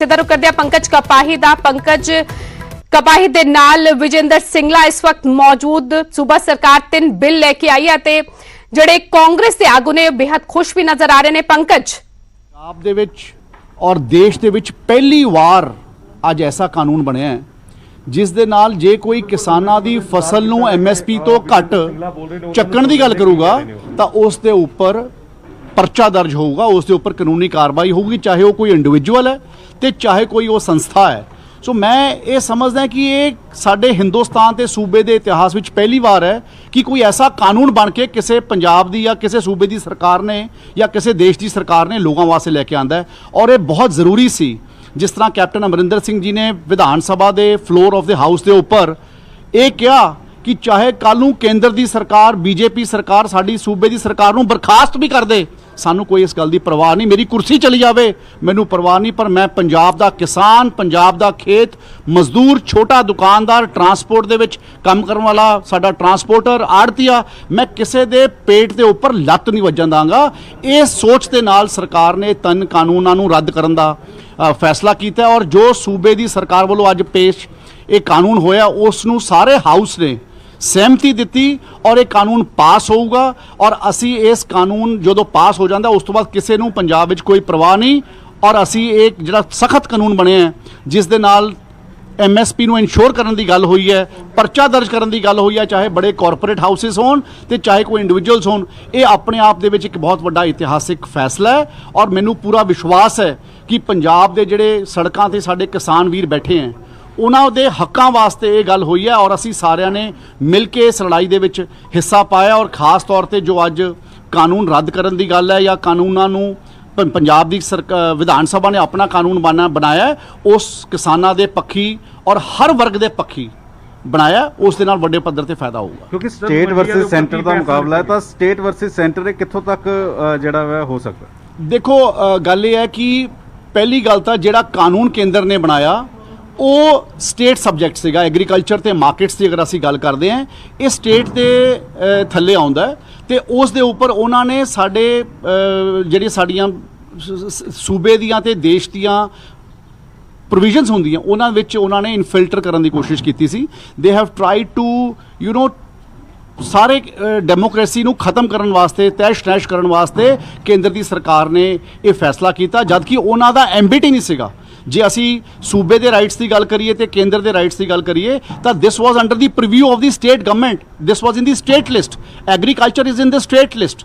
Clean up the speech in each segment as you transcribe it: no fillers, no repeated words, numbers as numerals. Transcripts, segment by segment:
ਮੌਕੇ ਦਾ ਰੁਕ ਕਰਦੇ ਆ ਪੰਕਜ ਕਪਾਹੀ ਦਾ। ਪੰਕਜ ਕਪਾਹੀ ਦੇ ਨਾਲ ਵਿਜੇਂਦਰ ਸਿੰਗਲਾ ਇਸ ਵਕਤ ਮੌਜੂਦ। ਸੂਬਾ ਸਰਕਾਰ 3 ਬਿੱਲ ਲੈ ਕੇ ਆਈ ਹੈ ਤੇ ਜਿਹੜੇ ਕਾਂਗਰਸ ਦੇ ਆਗੂ ਨੇ बेहद खुश भी नजर आ रहे हैं। पंकज ਪੰਜਾਬ ਦੇ ਵਿੱਚ ਔਰ ਦੇਸ਼ ਦੇ ਵਿੱਚ ਪਹਿਲੀ ਵਾਰ ਅੱਜ ਐਸਾ ਕਾਨੂੰਨ ਬਣਿਆ ਹੈ ਜਿਸ ਦੇ ਨਾਲ ਜੇ ਕੋਈ ਕਿਸਾਨਾਂ ਦੀ ਫਸਲ ਨੂੰ ਐਮਐਸਪੀ ਤੋਂ ਘੱਟ ਚੱਕਣ ਦੀ ਗੱਲ ਕਰੂਗਾ ਤਾਂ ਉਸ ਦੇ ਉੱਪਰ ਪਰਚਾ ਦਰਜ ਹੋਊਗਾ, ਉਸ ਦੇ ਉੱਪਰ ਕਾਨੂੰਨੀ ਕਾਰਵਾਈ ਹੋਊਗੀ, ਚਾਹੇ ਉਹ ਕੋਈ ਇੰਡੀਵਿਜੂਅਲ ਹੈ ਤੇ ਚਾਹੇ ਕੋਈ ਉਹ ਸੰਸਥਾ ਹੈ। ਸੋ ਮੈਂ ਇਹ ਸਮਝਦਾ ਕਿ ਇਹ ਸਾਡੇ ਹਿੰਦੁਸਤਾਨ ਤੇ ਸੂਬੇ ਦੇ ਇਤਿਹਾਸ ਵਿੱਚ ਪਹਿਲੀ ਵਾਰ ਹੈ ਕਿ ਕੋਈ ਐਸਾ ਕਾਨੂੰਨ ਬਣ ਕੇ ਕਿਸੇ ਪੰਜਾਬ ਦੀ ਜਾਂ ਕਿਸੇ ਸੂਬੇ ਦੀ ਸਰਕਾਰ ਨੇ ਜਾਂ ਕਿਸੇ ਦੇਸ਼ ਦੀ ਸਰਕਾਰ ਨੇ ਲੋਕਾਂ ਵਾਸਤੇ ਲੈ ਕੇ ਆਂਦਾ ਹੈ ਔਰ ਇਹ ਬਹੁਤ ਜ਼ਰੂਰੀ ਸੀ। ਜਿਸ ਤਰ੍ਹਾਂ ਕੈਪਟਨ ਅਮਰਿੰਦਰ ਸਿੰਘ ਜੀ ਨੇ ਵਿਧਾਨ ਸਭਾ ਦੇ ਫਲੋਰ ਆਫ ਦੇ ਹਾਊਸ ਦੇ ਉੱਪਰ ਇਹ ਕਿਹਾ ਕਿ ਚਾਹੇ ਕੱਲ੍ਹ ਨੂੰ ਕੇਂਦਰ ਦੀ ਸਰਕਾਰ ਬੀਜੇਪੀ ਸਰਕਾਰ ਸਾਡੀ ਸੂਬੇ ਦੀ ਸਰਕਾਰ ਨੂੰ ਬਰਖਾਸਤ ਵੀ ਕਰ ਦੇ, ਸਾਨੂੰ ਕੋਈ ਇਸ ਗੱਲ ਦੀ ਪਰਵਾਹ ਨਹੀਂ, ਮੇਰੀ ਕੁਰਸੀ ਚਲੀ ਜਾਵੇ ਮੈਨੂੰ ਪਰਵਾਹ ਨਹੀਂ, ਪਰ ਮੈਂ ਪੰਜਾਬ ਦਾ ਕਿਸਾਨ, ਪੰਜਾਬ ਦਾ ਖੇਤ ਮਜ਼ਦੂਰ, ਛੋਟਾ ਦੁਕਾਨਦਾਰ, ਟਰਾਂਸਪੋਰਟ ਦੇ ਵਿੱਚ ਕੰਮ ਕਰਨ ਵਾਲਾ ਸਾਡਾ ਟਰਾਂਸਪੋਰਟਰ, ਆੜਤੀਆ, ਮੈਂ ਕਿਸੇ ਦੇ ਪੇਟ ਦੇ ਉੱਪਰ ਲੱਤ ਨਹੀਂ ਵੱਜਣ ਦਾਂਗਾ। ਇਹ ਸੋਚ ਦੇ ਨਾਲ ਸਰਕਾਰ ਨੇ 3 ਕਾਨੂੰਨਾਂ ਨੂੰ ਰੱਦ ਕਰਨ ਦਾ ਫੈਸਲਾ ਕੀਤਾ ਔਰ ਜੋ ਸੂਬੇ ਦੀ ਸਰਕਾਰ ਵੱਲੋਂ ਅੱਜ ਪੇਸ਼ ਇਹ ਕਾਨੂੰਨ ਹੋਇਆ ਉਸ ਨੂੰ ਸਾਰੇ ਹਾਊਸ ਨੇ ਸਹਿਮਤੀ ਦਿੱਤੀ ਔਰ ਇਹ ਕਾਨੂੰਨ ਪਾਸ ਹੋਊਗਾ ਔਰ ਅਸੀਂ ਇਸ ਕਾਨੂੰਨ ਜਦੋਂ ਪਾਸ ਹੋ ਜਾਂਦਾ ਉਸ ਤੋਂ ਬਾਅਦ ਕਿਸੇ ਨੂੰ ਪੰਜਾਬ ਵਿੱਚ ਕੋਈ ਪਰਵਾਹ ਨਹੀਂ ਔਰ ਅਸੀਂ ਇੱਕ ਜਿਹੜਾ ਸਖਤ ਕਾਨੂੰਨ ਬਣਿਆ ਹੈ ਜਿਸ ਦੇ ਨਾਲ ਐਮਐਸਪੀ ਨੂੰ ਇਨਸ਼ੋਰ ਕਰਨ ਦੀ ਗੱਲ ਹੋਈ ਹੈ, ਪਰਚਾ ਦਰਜ ਕਰਨ ਦੀ ਗੱਲ ਹੋਈ ਹੈ, ਚਾਹੇ ਬੜੇ ਕਾਰਪੋਰੇਟ ਹਾਊਸਿਸ ਹੋਣ ਤੇ ਚਾਹੇ ਕੋਈ ਇੰਡੀਵਿਜੂਅਲਸ ਹੋਣ, ਇਹ ਆਪਣੇ ਆਪ ਦੇ ਵਿੱਚ ਇੱਕ ਬਹੁਤ ਵੱਡਾ ਇਤਿਹਾਸਿਕ ਫੈਸਲਾ ਹੈ ਔਰ ਮੈਨੂੰ ਪੂਰਾ ਵਿਸ਼ਵਾਸ ਹੈ ਕਿ ਪੰਜਾਬ ਦੇ ਜਿਹੜੇ ਸੜਕਾਂ ਤੇ ਸਾਡੇ ਕਿਸਾਨ ਵੀਰ ਬੈਠੇ ਹੈ ਉਹਨਾਂ ਦੇ ਹੱਕਾਂ ਵਾਸਤੇ ਇਹ ਗੱਲ ਹੋਈ ਹੈ ਔਰ ਅਸੀਂ ਸਾਰਿਆਂ ਨੇ ਮਿਲ ਕੇ ਇਸ ਲੜਾਈ ਦੇ ਵਿੱਚ ਹਿੱਸਾ ਪਾਇਆ ਔਰ ਖਾਸ ਤੌਰ ਤੇ ਜੋ ਅੱਜ ਕਾਨੂੰਨ ਰੱਦ ਕਰਨ ਦੀ ਗੱਲ ਹੈ ਜਾਂ ਕਾਨੂੰਨਾਂ ਨੂੰ ਪੰਜਾਬ ਦੀ ਵਿਧਾਨ ਸਭਾ ਨੇ ਆਪਣਾ ਕਾਨੂੰਨ ਬਣਾਇਆ ਉਸ ਕਿਸਾਨਾਂ ਦੇ ਪੱਖੀ ਔਰ ਹਰ ਵਰਗ ਦੇ ਪੱਖੀ ਬਣਾਇਆ, ਉਸ ਦੇ ਨਾਲ ਵੱਡੇ ਪੱਧਰ ਤੇ ਫਾਇਦਾ ਹੋਊਗਾ। ਕਿਉਂਕਿ ਸਟੇਟ ਵਰਸਸ ਸੈਂਟਰ ਦਾ ਮੁਕਾਬਲਾ ਹੈ ਤਾਂ ਸਟੇਟ ਵਰਸਸ ਸੈਂਟਰ ਇਹ ਕਿੱਥੋਂ ਤੱਕ ਜਿਹੜਾ ਵਾ ਹੋ ਸਕਦਾ? ਦੇਖੋ ਗੱਲ ਇਹ ਹੈ ਕਿ ਪਹਿਲੀ ਗੱਲ ਤਾਂ ਜਿਹੜਾ ਕਾਨੂੰਨ ਕੇਂਦਰ ਨੇ ਬਣਾਇਆ ਉਹ ਸਟੇਟ ਸਬਜੈਕਟ ਸੀਗਾ। ਐਗਰੀਕਲਚਰ ਤੇ ਮਾਰਕੀਟਸ ਦੀ ਅਗਰ ਅਸੀਂ ਗੱਲ ਕਰਦੇ ਹਾਂ ਇਹ ਸਟੇਟ ਦੇ ਥੱਲੇ ਆਉਂਦਾ ਤੇ ਉਸ ਦੇ ਉੱਪਰ ਉਹਨਾਂ ਨੇ ਸਾਡੇ ਜਿਹੜੀ ਸਾਡੀਆਂ ਸੂਬੇ ਦੀਆਂ ਤੇ ਦੇਸ਼ ਦੀਆਂ ਪ੍ਰੋਵੀਜ਼ਨਸ ਹੁੰਦੀਆਂ ਉਹਨਾਂ ਵਿੱਚ ਉਹਨਾਂ ਨੇ ਇਨਫਿਲਟਰ ਕਰਨ ਦੀ ਕੋਸ਼ਿਸ਼ ਕੀਤੀ ਸੀ। ਦੇ ਹੈਵ ਟਰਾਈਡ ਟੂ ਸਾਰੇ ਡੈਮੋਕ੍ਰੇਸੀ ਨੂੰ ਖਤਮ ਕਰਨ ਵਾਸਤੇ, ਤੈਸ਼-ਨੈਸ਼ ਕਰਨ ਵਾਸਤੇ ਕੇਂਦਰ ਦੀ ਸਰਕਾਰ ਨੇ ਇਹ ਫੈਸਲਾ ਕੀਤਾ ਜਦਕਿ ਉਹਨਾਂ ਦਾ ਐਂਬਿਟ ਹੀ ਨਹੀਂ ਸੀਗਾ। ਜੇ ਅਸੀਂ ਸੂਬੇ ਦੇ ਰਾਈਟਸ ਦੀ ਗੱਲ ਕਰੀਏ ਤੇ ਕੇਂਦਰ ਦੇ ਰਾਈਟਸ ਦੀ ਗੱਲ ਕਰੀਏ ਤਾਂ this was under the purview of the state government, this was in the state list, agriculture is in the state list,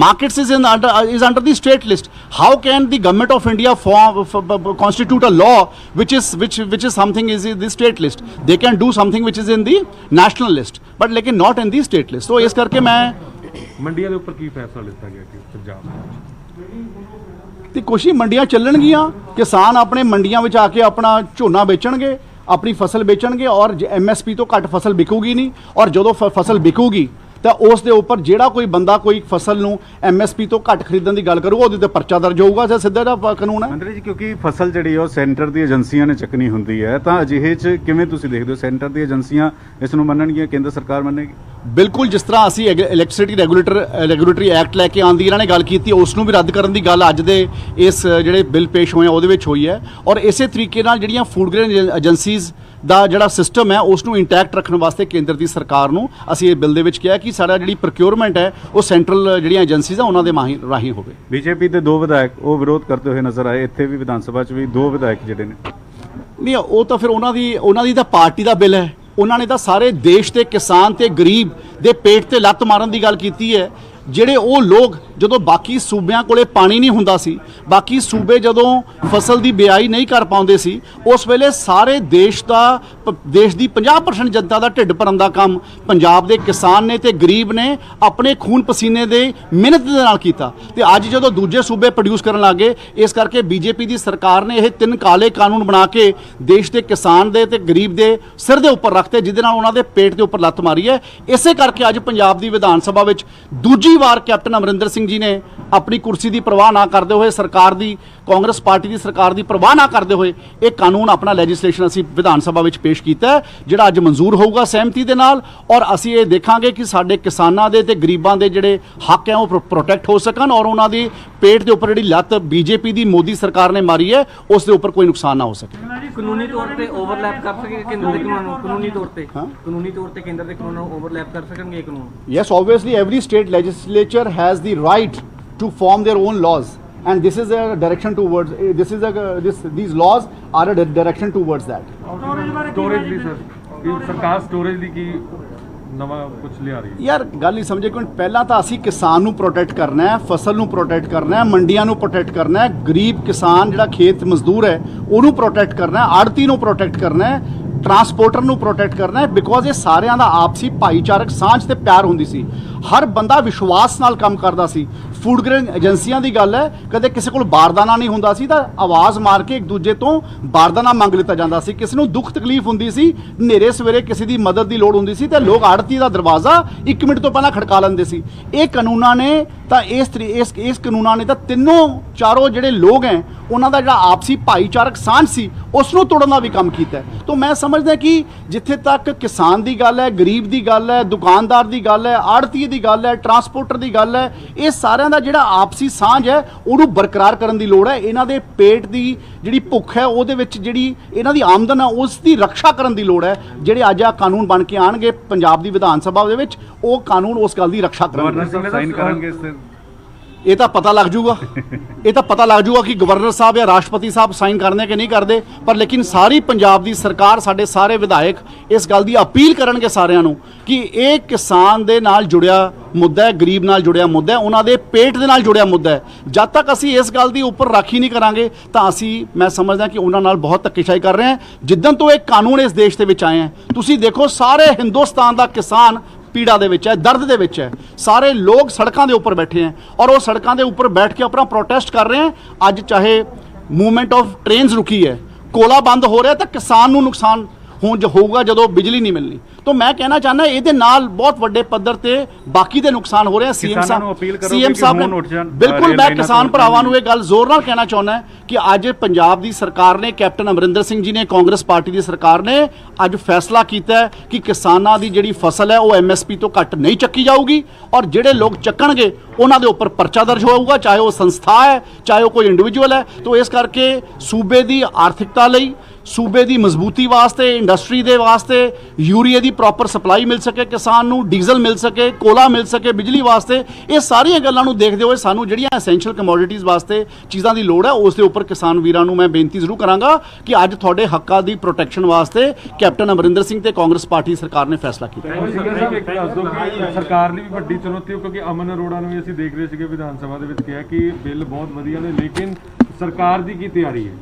markets is under the state list. How can the government of India constitute a law which is something is in the state list? They can do something which is in the national list but lekin not in the state list. So is karke main ਮੰਡੀਆਂ ਦੇ ਉੱਪਰ ਕੀ ਫੈਸਲਾ ਲਿੱਤਾ ਗਿਆ ਕਿ ਪੰਜਾਬ ਤੇ ਕੁਛ ਹੀ ਮੰਡੀਆਂ ਚੱਲਣਗੀਆਂ, ਕਿਸਾਨ ਆਪਣੇ ਮੰਡੀਆਂ ਵਿੱਚ ਆ ਕੇ ਆਪਣਾ ਝੋਨਾ ਵੇਚਣਗੇ, ਆਪਣੀ ਫਸਲ ਵੇਚਣਗੇ ਔਰ ਐਮਐਸਪੀ ਤੋਂ ਘੱਟ ਫਸਲ ਵਿਕੂਗੀ ਨਹੀਂ ਔਰ ਜਦੋਂ ਫਸਲ ਵਿਕੂਗੀ ਤਾਂ ਉਸ ਦੇ ਉੱਪਰ ਜਿਹੜਾ ਕੋਈ ਬੰਦਾ ਕੋਈ ਫਸਲ ਨੂੰ ਐਮਐਸਪੀ ਤੋਂ ਘੱਟ ਖਰੀਦਣ ਦੀ ਗੱਲ ਕਰੂਗਾ ਉਹਦੇ ਤੇ ਪਰਚਾ ਦਰਜ ਹੋਊਗਾ। ਜੇ ਸਿੱਧਾ ਦਾ ਕਾਨੂੰਨ ਹੈ। ਮੰਤਰੀ ਜੀ ਕਿਉਂਕਿ ਫਸਲ ਜਿਹੜੀ ਉਹ ਸੈਂਟਰ ਦੀ ਏਜੰਸੀਆਂ ਨੇ ਚੱਕਣੀ ਹੁੰਦੀ ਹੈ ਤਾਂ ਅਜਿਹੇ 'ਚ ਕਿਵੇਂ ਤੁਸੀਂ ਦੇਖਦੇ ਹੋ ਸੈਂਟਰ ਦੀ ਏਜੰਸੀਆਂ ਇਸ ਨੂੰ ਮੰਨਣਗੀਆਂ, ਕੇਂਦਰ ਸਰਕਾਰ ਮੰਨੇਗੀ? ਬਿਲਕੁਲ, ਜਿਸ ਤਰ੍ਹਾਂ ਅਸੀਂ ਇਲੈਕਟ੍ਰਿਸਿਟੀ ਰੈਗੂਲੇਟਰੀ ਐਕਟ ਲੈ ਕੇ ਆਉਣ ਦੀ ਇਹਨਾਂ ਨੇ ਗੱਲ ਕੀਤੀ ਉਸ ਨੂੰ ਵੀ ਰੱਦ ਕਰਨ ਦੀ ਗੱਲ ਅੱਜ ਦੇ ਇਸ ਜਿਹੜੇ ਬਿੱਲ ਪੇਸ਼ ਹੋਏ ਉਹਦੇ ਵਿੱਚ ਹੋਈ ਹੈ ਔਰ ਇਸੇ ਤਰੀਕੇ ਨਾਲ ਜਿਹੜੀਆਂ ਫੂਡ ਗ੍ਰੇਨ ਏਜੰਸੀਜ਼ ਦਾ ਜਿਹੜਾ ਸਿਸਟਮ ਹੈ ਉਸ ਨੂੰ ਇੰਟੈਕਟ ਰੱਖਣ ਵਾਸਤੇ ਕੇਂਦਰ ਦੀ ਸਰਕਾਰ ਨੂੰ ਅਸੀਂ ਇਹ ਬਿੱਲ ਦੇ ਵਿੱਚ ਕਿਹਾ ਕਿ ਸਾਡਾ ਜਿਹੜੀ ਪ੍ਰੋਕਿਉਰਮੈਂਟ ਹੈ ਉਹ ਸੈਂਟਰਲ ਜਿਹੜੀਆਂ ਏਜੰਸੀਜ਼ ਆ ਉਹਨਾਂ ਦੇ ਰਾਹੀਂ ਹੋਵੇ। ਬੀਜੇਪੀ ਦੇ 2 ਵਿਧਾਇਕ ਉਹ ਵਿਰੋਧ ਕਰਦੇ ਹੋਏ ਨਜ਼ਰ ਆਏ, ਇੱਥੇ ਵੀ ਵਿਧਾਨ ਸਭਾ 'ਚ ਵੀ 2 ਵਿਧਾਇਕ ਜਿਹੜੇ ਨੇ। ਨਹੀਂ, ਉਹ ਤਾਂ ਫਿਰ ਉਹਨਾਂ ਦੀ ਤਾਂ ਪਾਰਟੀ ਦਾ ਬਿੱਲ ਹੈ, ਉਹਨਾਂ ਨੇ ਤਾਂ ਸਾਰੇ ਦੇਸ਼ ਦੇ ਕਿਸਾਨ ਤੇ ਗਰੀਬ ਦੇ ਪੇਟ ਤੇ ਲੱਤ ਮਾਰਨ ਦੀ ਗੱਲ ਕੀਤੀ ਹੈ। ਜਿਹੜੇ ਉਹ ਲੋਕ ਜਦੋਂ ਬਾਕੀ ਸੂਬਿਆਂ ਕੋਲੇ ਪਾਣੀ ਨਹੀਂ ਹੁੰਦਾ ਸੀ, ਬਾਕੀ ਸੂਬੇ ਜਦੋਂ ਫਸਲ ਦੀ ਬਿਜਾਈ ਨਹੀਂ ਕਰ ਪਾਉਂਦੇ ਸੀ ਉਸ ਵੇਲੇ ਸਾਰੇ ਦੇਸ਼ ਦੀ 50% ਜਨਤਾ ਦਾ ਢਿੱਡ ਭਰਨ ਦਾ ਕੰਮ ਪੰਜਾਬ ਦੇ ਕਿਸਾਨ ਨੇ ਤੇ ਗਰੀਬ ਨੇ ਆਪਣੇ ਖੂਨ ਪਸੀਨੇ ਦੇ ਮਿਹਨਤ ਦੇ ਨਾਲ ਕੀਤਾ ਤੇ ਅੱਜ ਜਦੋਂ ਦੂਜੇ ਸੂਬੇ ਪ੍ਰੋਡਿਊਸ ਕਰਨ ਲੱਗੇ ਇਸ ਕਰਕੇ ਬੀਜੇਪੀ ਦੀ ਸਰਕਾਰ ਨੇ ਇਹ 3 ਕਾਲੇ ਕਾਨੂੰਨ ਬਣਾ ਕੇ ਦੇਸ਼ ਦੇ ਕਿਸਾਨ ਦੇ ਤੇ ਗਰੀਬ ਦੇ ਸਿਰ ਦੇ ਉੱਪਰ ਰੱਖਤੇ ਜਿਹਦੇ ਨਾਲ ਉਹਨਾਂ ਦੇ ਪੇਟ ਦੇ ਉੱਪਰ ਲੱਤ ਮਾਰੀ ਹੈ। ਇਸੇ ਕਰਕੇ ਅੱਜ ਪੰਜਾਬ ਦੀ ਵਿਧਾਨ ਸਭਾ ਵਿੱਚ ਦੂਜੀ ਪਹਿਲੀ ਵਾਰ ਕੈਪਟਨ ਅਮਰਿੰਦਰ ਸਿੰਘ ਜੀ ਨੇ ਆਪਣੀ ਕੁਰਸੀ ਦੀ ਪਰਵਾਹ ਨਾ ਕਰਦੇ ਹੋਏ, ਸਰਕਾਰ ਦੀ, ਕਾਂਗਰਸ ਪਾਰਟੀ ਦੀ ਸਰਕਾਰ ਦੀ ਪਰਵਾਹ ਨਾ ਕਰਦੇ ਹੋਏ ਇਹ ਕਾਨੂੰਨ ਆਪਣਾ ਲੈਜਿਸਲੇਸ਼ਨ ਅਸੀਂ ਵਿਧਾਨ ਸਭਾ ਵਿੱਚ ਪੇਸ਼ ਕੀਤਾ ਹੈ, ਜਿਹੜਾ ਅੱਜ ਮਨਜ਼ੂਰ ਹੋਊਗਾ ਸਹਿਮਤੀ ਦੇ ਨਾਲ। ਔਰ ਅਸੀਂ ਇਹ ਦੇਖਾਂਗੇ ਕਿ ਸਾਡੇ ਕਿਸਾਨਾਂ ਦੇ ਤੇ ਗਰੀਬਾਂ ਦੇ ਜਿਹੜੇ ਹੱਕ ਹੈ ਉਹ ਪ੍ਰੋਟੈਕਟ ਹੋ ਸਕਣ, ਔਰ ਉਹਨਾਂ ਦੀ ਪੇਟ ਦੇ ਉੱਪਰ ਜਿਹੜੀ ਲੱਤ ਬੀਜੇਪੀ ਦੀ ਮੋਦੀ ਸਰਕਾਰ ਨੇ ਮਾਰੀ ਹੈ ਉਸ ਦੇ ਉੱਪਰ ਕੋਈ ਨੁਕਸਾਨ ਨਾ ਹੋ ਸਕੇ। ਕਾਨੂੰਨੀ ਤੌਰ ਤੇ ਓਵਰਲੈਪ ਕਰ ਸਕੇ ਕੇਂਦਰ ਦੇ ਕਾਨੂੰਨ ਨੂੰ, ਕਾਨੂੰਨੀ ਤੌਰ ਤੇ ਕੇਂਦਰ ਦੇ ਕਾਨੂੰਨ ਨੂੰ ਓਵਰਲੈਪ ਕਰ ਸਕਣਗੇ ਇਹ ਕਾਨੂੰਨ? Yes, obviously every state legislature has the right to form their own laws, and this is a direction towards these laws are a direction towards that. Storage the sir, ਇਹ ਸਰਕਾਰ ਸਟੋਰੇਜ ਦੀ ਕੀ ਨਵਾਂ ਕੁਝ ਲਿਆ ਰਹੀ ਹੈ? ਯਾਰ ਗੱਲ ਨਹੀਂ ਸਮਝੇ ਕਿ ਪਹਿਲਾਂ ਤਾਂ ਅਸੀਂ ਕਿਸਾਨ ਨੂੰ ਪ੍ਰੋਟੈਕਟ ਕਰਨਾ ਹੈ, ਫਸਲ ਨੂੰ ਪ੍ਰੋਟੈਕਟ ਕਰਨਾ ਹੈ, ਮੰਡੀਆਂ ਨੂੰ ਪ੍ਰੋਟੈਕਟ ਕਰਨਾ ਹੈ, ਗਰੀਬ ਕਿਸਾਨ ਜਿਹੜਾ ਖੇਤ ਮਜ਼ਦੂਰ ਹੈ ਉਹਨੂੰ ਪ੍ਰੋਟੈਕਟ ਕਰਨਾ ਹੈ, ਆੜਤੀ ਨੂੰ ਪ੍ਰੋਟੈਕਟ ਕਰਨਾ ਹੈ, ਟਰਾਂਸਪੋਰਟਰ ਨੂੰ ਪ੍ਰੋਟੈਕਟ ਕਰਨਾ ਹੈ, ਬਿਕੋਜ਼ ਇਹ ਸਾਰਿਆਂ ਦਾ ਆਪਸੀ ਭਾਈਚਾਰਕ ਸਾਂਝ ਤੇ ਪਿਆਰ ਹੁੰਦੀ ਸੀ। ਹਰ ਬੰਦਾ ਵਿਸ਼ਵਾਸ ਨਾਲ ਕੰਮ ਕਰਦਾ ਸੀ। ਫੂਡ ਗ੍ਰੇਨ ਏਜੰਸੀਆਂ ਦੀ ਗੱਲ ਹੈ, ਕਦੇ ਕਿਸੇ ਕੋਲ ਬਾਰਦਾਨਾ ਨਹੀਂ ਹੁੰਦਾ ਸੀ ਤਾਂ ਆਵਾਜ਼ ਮਾਰ ਕੇ ਇੱਕ ਦੂਜੇ ਤੋਂ ਬਾਰਦਾਨਾ ਮੰਗ ਲਿੱਤਾ ਜਾਂਦਾ ਸੀ। ਕਿਸੇ ਨੂੰ ਦੁੱਖ ਤਕਲੀਫ ਹੁੰਦੀ ਸੀ, ਹਨੇਰੇ ਸਵੇਰੇ ਕਿਸੇ ਦੀ ਮਦਦ ਦੀ ਲੋੜ ਹੁੰਦੀ ਸੀ ਤੇ ਲੋਕ ਆੜਤੀ ਦਾ ਦਰਵਾਜ਼ਾ 1 ਮਿੰਟ ਤੋਂ ਪਹਿਲਾਂ ਖੜਕਾ ਲੈਂਦੇ ਸੀ। ਇਹ ਕਾਨੂੰਨਾਂ ਨੇ ਤਾਂ ਇਸ ਕਾਨੂੰਨਾਂ ਨੇ ਤਾਂ ਤਿੰਨੋਂ ਚਾਰੋਂ ਜਿਹੜੇ ਲੋਕ ਹੈ ਉਹਨਾਂ ਦਾ ਜਿਹੜਾ ਆਪਸੀ ਭਾਈਚਾਰਕ ਸਾਂਝ ਸੀ ਉਸ ਨੂੰ ਤੋੜਨ ਦਾ ਵੀ ਕੰਮ ਕੀਤਾ ਹੈ। ਤਾਂ ਮੈਂ ਸਮਝਦਾ ਕਿ ਜਿੱਥੇ ਤੱਕ ਕਿਸਾਨ ਦੀ ਗੱਲ ਹੈ, ਗਰੀਬ ਦੀ ਗੱਲ ਹੈ, ਦੁਕਾਨਦਾਰ ਦੀ ਗੱਲ ਹੈ, ਆੜਤੀ ਦੀ ਗੱਲ ਹੈ, ਟਰਾਂਸਪੋਰਟਰ ਦੀ ਗੱਲ ਹੈ, ਇਹ ਸਾਰਿਆਂ ਦਾ ਜਿਹੜਾ ਆਪਸੀ ਸਾਂਝ ਹੈ ਉਹਨੂੰ ਬਰਕਰਾਰ ਕਰਨ ਦੀ ਲੋੜ ਹੈ। ਇਹਨਾਂ ਦੇ ਪੇਟ ਦੀ ਜਿਹੜੀ ਭੁੱਖ ਹੈ ਉਹਦੇ ਵਿੱਚ ਜਿਹੜੀ ਇਹਨਾਂ ਦੀ ਆਮਦਨ ਹੈ ਉਸ ਦੀ ਰੱਖਿਆ ਕਰਨ ਦੀ ਲੋੜ ਹੈ। ਜਿਹੜੇ ਅੱਜ ਆ ਕਾਨੂੰਨ ਬਣ ਕੇ ਆਣਗੇ ਪੰਜਾਬ ਦੀ ਵਿਧਾਨ ਸਭਾ ਦੇ ਵਿੱਚ, ਉਹ ਕਾਨੂੰਨ ਉਸ ਗੱਲ ਦੀ ਰੱਖਿਆ ਗਵਰਨਰ ਕਰਨਗੇ। ਸਾਹਿਬ ਸਾਈਨ ਕਰਨਗੇ ਇਸ ਤੇ? ਇਹ ਤਾਂ ਪਤਾ ਲੱਗ ਜੂਗਾ, ਇਹ ਤਾਂ ਪਤਾ ਲੱਗ ਜੂਗਾ ਕਿ ਗਵਰਨਰ ਸਾਹਿਬ ਜਾਂ ਰਾਸ਼ਟਰਪਤੀ ਸਾਹਿਬ ਸਾਈਨ ਕਰਨੇ ਕਿ ਨਹੀਂ ਕਰਦੇ, ਪਰ ਲੇਕਿਨ ਸਾਰੀ ਪੰਜਾਬ ਦੀ ਸਰਕਾਰ, ਸਾਡੇ ਸਾਰੇ ਵਿਧਾਇਕ ਇਸ ਗੱਲ ਦੀ ਅਪੀਲ ਕਰਨਗੇ ਸਾਰਿਆਂ ਨੂੰ ਕਿ ਇਹ ਕਿਸਾਨ ਦੇ ਨਾਲ ਜੁੜਿਆ ਮੁੱਦਾ ਹੈ, ਗਰੀਬ ਨਾਲ ਜੁੜਿਆ ਮੁੱਦਾ ਹੈ, ਉਹਨਾਂ ਦੇ ਪੇਟ ਦੇ ਨਾਲ ਜੁੜਿਆ ਮੁੱਦਾ ਹੈ। ਜਦ ਤੱਕ ਅਸੀਂ ਇਸ ਗੱਲ ਦੀ ਉੱਪਰ ਰਾਖੀ ਨਹੀਂ ਕਰਾਂਗੇ ਤਾਂ ਅਸੀਂ, ਮੈਂ ਸਮਝਦਾ ਕਿ ਉਹਨਾਂ ਨਾਲ ਬਹੁਤ ਧੱਕੇਸ਼ਾਹੀ ਕਰ ਰਹੇ ਹਾਂ। ਜਿੱਦਣ ਤੋਂ ਇਹ ਕਾਨੂੰਨ ਇਸ ਦੇਸ਼ ਦੇ ਵਿੱਚ ਆਏ ਹੈ, ਤੁਸੀਂ ਦੇਖੋ ਸਾਰੇ ਹਿੰਦੁਸਤਾਨ ਦਾ ਕਿਸਾਨ ਪੀੜਾ ਦੇ ਵਿੱਚ ਹੈ, ਦਰਦ ਦੇ ਵਿੱਚ ਹੈ। ਸਾਰੇ ਲੋਕ ਸੜਕਾਂ ਦੇ ਉੱਪਰ ਬੈਠੇ ਹੈ ਔਰ ਉਹ ਸੜਕਾਂ ਦੇ ਉੱਪਰ ਬੈਠ ਕੇ ਆਪਣਾ ਪ੍ਰੋਟੈਸਟ ਕਰ ਰਹੇ ਹੈ। ਅੱਜ ਚਾਹੇ ਮੂਵਮੈਂਟ ਆਫ ਟ੍ਰੇਨਸ ਰੁਕੀ ਹੈ, ਕੋਲਾ ਬੰਦ ਹੋ ਰਿਹਾ, ਤਾਂ ਕਿਸਾਨ ਨੂੰ ਨੁਕਸਾਨ ਹੋਊਗਾ ਜਦੋਂ ਬਿਜਲੀ ਨਹੀਂ ਮਿਲਣੀ। ਤਾਂ ਮੈਂ ਕਹਿਣਾ ਚਾਹੁੰਦਾ ਇਹਦੇ ਨਾਲ ਬਹੁਤ ਵੱਡੇ ਪੱਧਰ ਤੇ ਬਾਕੀ ਦੇ ਨੁਕਸਾਨ ਹੋ ਰਹੇ ਆ। ਸੀਐਮ ਸਾਹਿਬ ਨੇ ਬਿਲਕੁਲ, ਮੈਂ ਕਿਸਾਨ ਭਰਾਵਾਂ ਨੂੰ ਇਹ ਗੱਲ ਜ਼ੋਰ ਨਾਲ ਕਹਿਣਾ ਚਾਹੁੰਦਾ ਕਿ ਅੱਜ ਪੰਜਾਬ ਦੀ ਸਰਕਾਰ ਨੇ, ਕੈਪਟਨ ਅਮਰਿੰਦਰ ਸਿੰਘ ਜੀ ਨੇ, ਕਾਂਗਰਸ ਪਾਰਟੀ ਦੀ ਸਰਕਾਰ ਨੇ ਅੱਜ ਫੈਸਲਾ ਕੀਤਾ ਹੈ ਕਿ ਕਿਸਾਨਾਂ ਦੀ ਜਿਹੜੀ ਫਸਲ ਹੈ ਉਹ MSP ਤੋਂ ਘੱਟ ਨਹੀਂ ਚੱਕੀ ਜਾਊਗੀ, ਔਰ ਜਿਹੜੇ ਲੋਕ ਚੱਕਣਗੇ ਉਹਨਾਂ ਦੇ ਉੱਪਰ ਪਰਚਾ ਦਰਜ ਹੋਊਗਾ, ਚਾਹੇ ਉਹ ਸੰਸਥਾ ਹੈ, ਚਾਹੇ ਉਹ ਕੋਈ ਇੰਡੀਵਿਜੂਅਲ ਹੈ। ਤਾਂ ਇਸ ਕਰਕੇ ਸੂਬੇ ਦੀ ਆਰਥਿਕਤਾ ਲਈ, ਸੂਬੇ ਦੀ ਮਜ਼ਬੂਤੀ ਵਾਸਤੇ, ਇੰਡਸਟਰੀ ਦੇ ਵਾਸਤੇ ਯੂਰੀਏ ਦੀ ਪ੍ਰੋਪਰ ਸਪਲਾਈ ਮਿਲ ਸਕੇ, ਕਿਸਾਨ ਨੂੰ ਡੀਜ਼ਲ ਮਿਲ ਸਕੇ, ਕੋਲਾ ਮਿਲ ਸਕੇ, ਬਿਜਲੀ ਵਾਸਤੇ, ਇਹ ਸਾਰੀਆਂ ਗੱਲਾਂ ਨੂੰ ਦੇਖਦੇ ਹੋਏ ਸਾਨੂੰ ਜਿਹੜੀਆਂ ਐਸੈਂਸ਼ੀਅਲ ਕਮੋਡਿਟੀਜ਼ ਵਾਸਤੇ ਚੀਜ਼ਾਂ ਦੀ ਲੋੜ ਹੈ ਉਸ ਦੇ ਉੱਪਰ ਕਿਸਾਨ ਵੀਰਾਂ ਨੂੰ ਮੈਂ ਬੇਨਤੀ ਜ਼ਰੂਰ ਕਰਾਂਗਾ ਕਿ ਅੱਜ ਤੁਹਾਡੇ ਹੱਕਾਂ ਦੀ ਪ੍ਰੋਟੈਕਸ਼ਨ ਵਾਸਤੇ ਕੈਪਟਨ ਅਮਰਿੰਦਰ ਸਿੰਘ ਤੇ ਕਾਂਗਰਸ ਪਾਰਟੀ ਸਰਕਾਰ ਨੇ ਫੈਸਲਾ ਕੀਤਾ। ਇੱਕ ਦੱਸ ਦਿਓ ਕਿ ਸਰਕਾਰ ਲਈ ਵੀ ਵੱਡੀ ਚੁਣੌਤੀ ਹੈ, ਕਿਉਂਕਿ ਅਮਨ ਅਰੋੜਾ ਨੂੰ ਵੀ ਅਸੀਂ ਦੇਖ ਰਹੇ ਸੀਗੇ ਵਿਧਾਨ ਸਭਾ ਦੇ ਵਿੱਚ ਕਿਹਾ ਕਿ ਬਿੱਲ ਬਹੁਤ ਵਧੀਆ ਨੇ, ਲੇਕਿਨ ਸਰਕਾਰ ਦੀ ਕੀ ਤਿਆਰੀ ਹੈ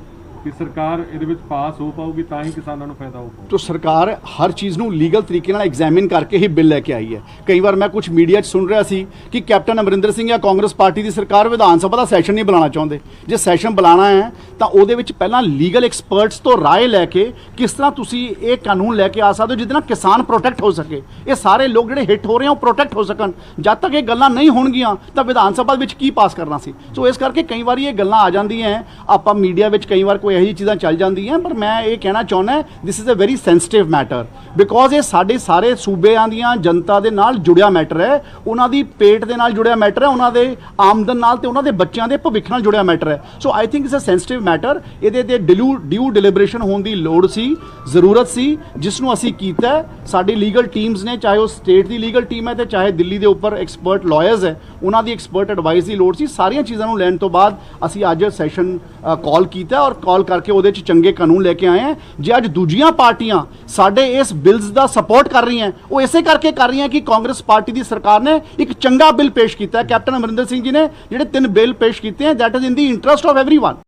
ਕਿ ਸਰਕਾਰ ਇਹਦੇ ਵਿੱਚ ਪਾਸ ਹੋ ਪਾਊਗੀ ਤਾਂ ਹੀ ਕਿਸਾਨਾਂ ਨੂੰ ਫਾਇਦਾ ਹੋਊਗਾ? तो सरकार हर चीज़ ਨੂੰ ਲੀਗਲ ਤਰੀਕੇ ਨਾਲ ਐਗਜ਼ਾਮਿਨ ਕਰਕੇ ਹੀ ਬਿੱਲ ਲੈ ਕੇ ਆਈ ਹੈ। ਕਈ ਵਾਰ ਮੈਂ ਕੁਝ ਮੀਡੀਆ 'ਚ ਸੁਣ ਰਿਹਾ ਸੀ ਕਿ ਕੈਪਟਨ ਅਮਰਿੰਦਰ ਸਿੰਘ ਜਾਂ ਕਾਂਗਰਸ ਪਾਰਟੀ ਦੀ ਸਰਕਾਰ ਵਿਧਾਨ ਸਭਾ ਦਾ ਸੈਸ਼ਨ ਨਹੀਂ ਬੁਲਾਉਣਾ ਚਾਹੁੰਦੇ। ਜੇ ਸੈਸ਼ਨ ਬੁਲਾਉਣਾ ਹੈ ਤਾਂ ਉਹਦੇ ਵਿੱਚ ਪਹਿਲਾਂ ਲੀਗਲ ਐਕਸਪਰਟਸ ਤੋਂ ਰਾਏ ਲੈ ਕੇ ਕਿਸ ਤਰ੍ਹਾਂ ਤੁਸੀਂ ਇਹ ਕਾਨੂੰਨ ਲੈ ਕੇ ਆ ਸਕਦੇ ਹੋ ਜਿਹਦੇ ਨਾਲ ਕਿਸਾਨ ਪ੍ਰੋਟੈਕਟ ਹੋ ਸਕੇ, ਇਹ ਸਾਰੇ ਲੋਕ ਜਿਹੜੇ ਹਿੱਟ ਹੋ ਰਹੇ ਆ ਉਹ ਪ੍ਰੋਟੈਕਟ ਹੋ ਸਕਣ। ਜਦ ਤੱਕ ਇਹ ਗੱਲਾਂ ਨਹੀਂ ਹੋਣਗੀਆਂ ਤਾਂ ਵਿਧਾਨ ਸਭਾ ਵਿੱਚ ਕੀ ਪਾਸ ਕਰਨਾ ਸੀ। ਸੋ ਇਸ ਕਰਕੇ ਕਈ ਵਾਰੀ ਇਹ ਗੱਲਾਂ ਆ ਜਾਂਦੀਆਂ, ਆਪਾਂ ਮੀਡੀਆ ਵਿੱਚ ਕਈ ਵਾਰ ਕੋਈ ਇਹੋ ਜਿਹੀ ਚੀਜ਼ਾਂ ਚੱਲ ਜਾਂਦੀਆਂ, ਪਰ ਮੈਂ ਇਹ ਕਹਿਣਾ ਚਾਹੁੰਦਾ this is a very sensitive matter because ਇਹ ਸਾਡੇ ਸਾਰੇ ਸੂਬਿਆਂ ਦੀਆਂ ਜਨਤਾ ਦੇ ਨਾਲ ਜੁੜਿਆ ਮੈਟਰ ਹੈ, ਉਹਨਾਂ ਦੀ ਪੇਟ ਦੇ ਨਾਲ ਜੁੜਿਆ ਮੈਟਰ ਹੈ, ਉਹਨਾਂ ਦੇ ਆਮਦਨ ਨਾਲ ਤੇ ਉਹਨਾਂ ਦੇ ਬੱਚਿਆਂ ਦੇ ਭਵਿੱਖ ਨਾਲ ਜੁੜਿਆ ਮੈਟਰ ਹੈ। So I think it's a sensitive matter. ਇਹਦੇ ਤੇ ਡਿਊ ਡਿਲੀਬਰੇਸ਼ਨ ਹੋਣ ਦੀ ਲੋੜ ਸੀ, ਜ਼ਰੂਰਤ ਸੀ, ਜਿਸ ਨੂੰ ਅਸੀਂ ਕੀਤਾ। ਸਾਡੀ ਲੀਗਲ ਟੀਮਸ ਨੇ, ਚਾਹੇ ਉਹ ਸਟੇਟ ਦੀ ਲੀਗਲ ਟੀਮ ਹੈ ਤੇ ਚਾਹੇ ਦਿੱਲੀ ਦੇ ਉੱਪਰ ਐਕਸਪਰਟ ਲਾਇਰਸ ਹੈ, ਉਹਨਾਂ ਦੀ ਐਕਸਪਰਟ ਐਡਵਾਈਸ ਦੀ ਲੋੜ ਸੀ। ਸਾਰੀਆਂ ਚੀਜ਼ਾਂ ਨੂੰ ਲੈਣ ਤੋਂ ਬਾਅਦ ਅਸੀਂ ਅੱਜ ਸੈਸ਼ਨ ਕਾਲ ਕੀਤਾ ਔਰ ਕਾਲ ਕਰਕੇ ਉਹਦੇ 'ਚ ਚੰਗੇ ਕਾਨੂੰਨ ਲੈ ਕੇ ਆਏ हैं। ਜੇ ਅੱਜ ਦੂਜੀਆਂ ਪਾਰਟੀਆਂ ਸਾਡੇ ਇਸ ਬਿਲਸ ਦਾ ਸਪੋਰਟ ਕਰ ਰਹੀਆਂ, ਉਹ ਇਸੇ ਕਰਕੇ ਕਰ ਰਹੀਆਂ ਕਿ ਕਾਂਗਰਸ ਪਾਰਟੀ ਦੀ ਸਰਕਾਰ ਨੇ ਇੱਕ ਚੰਗਾ ਬਿੱਲ ਪੇਸ਼ ਕੀਤਾ ਹੈ। ਕੈਪਟਨ ਅਮਰਿੰਦਰ ਸਿੰਘ ਜੀ ਨੇ ਜਿਹੜੇ 3 ਬਿੱਲ ਪੇਸ਼ ਕੀਤੇ हैं, that is in the interest of everyone.